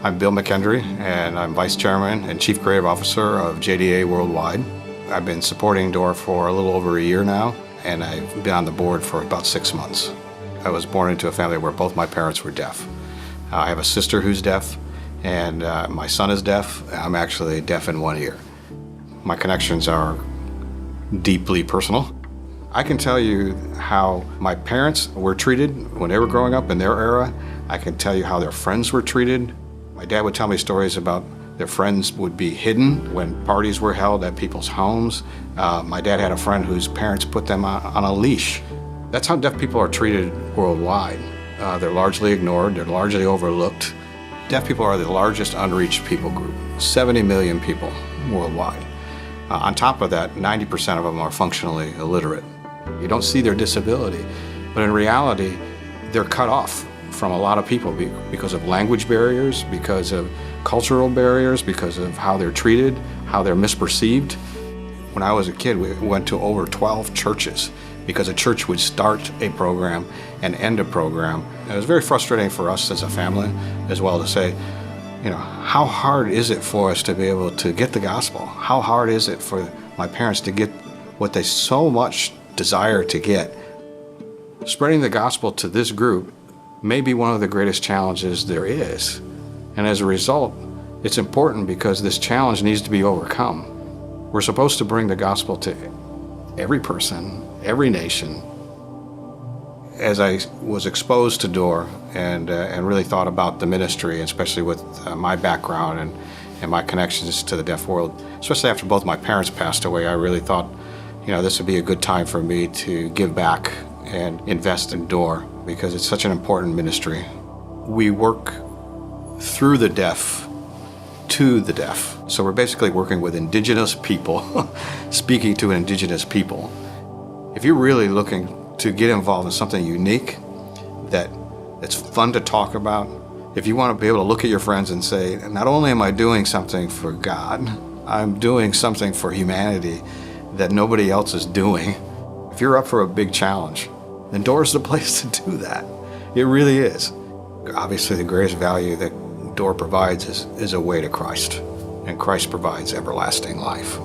I'm Bill McKendry, and I'm Vice Chairman and Chief Creative Officer of JDA Worldwide. I've been supporting DOOR for a little over a year now, and I've been on the board for about 6 months. I was born into a family where both my parents were deaf. I have a sister who's deaf, and my son is deaf. I'm actually deaf in one ear. My connections are deeply personal. I can tell you how my parents were treated when they were growing up in their era. I can tell you how their friends were treated. My dad would tell me stories about their friends would be hidden when parties were held at people's homes. My dad had a friend whose parents put them on a leash. That's how deaf people are treated worldwide. They're largely ignored, they're largely overlooked. Deaf people are the largest unreached people group, 70 million people worldwide. On top of that, 90% of them are functionally illiterate. You don't see their disability, but in reality, they're cut off from a lot of people because of language barriers, because of cultural barriers, because of how they're treated, how they're misperceived. When I was a kid, we went to over 12 churches because a church would start a program and end a program. And it was very frustrating for us as a family as well to say, you know, how hard is it for us to be able to get the gospel? How hard is it for my parents to get what they so much desire to get? Spreading the gospel to this group may be one of the greatest challenges there is. And as a result, it's important because this challenge needs to be overcome. We're supposed to bring the gospel to every person, every nation. As I was exposed to DOOR and really thought about the ministry, especially with my background and my connections to the deaf world, especially after both my parents passed away, I really thought, you know, this would be a good time for me to give back and invest in DOOR because it's such an important ministry. We work through the deaf to the deaf. So we're basically working with indigenous people, speaking to indigenous people. If you're really looking to get involved in something unique that's fun to talk about, if you want to be able to look at your friends and say, not only am I doing something for God, I'm doing something for humanity that nobody else is doing. If you're up for a big challenge, then DOOR is the place to do that. It really is. Obviously, the greatest value that DOOR provides is a way to Christ, and Christ provides everlasting life.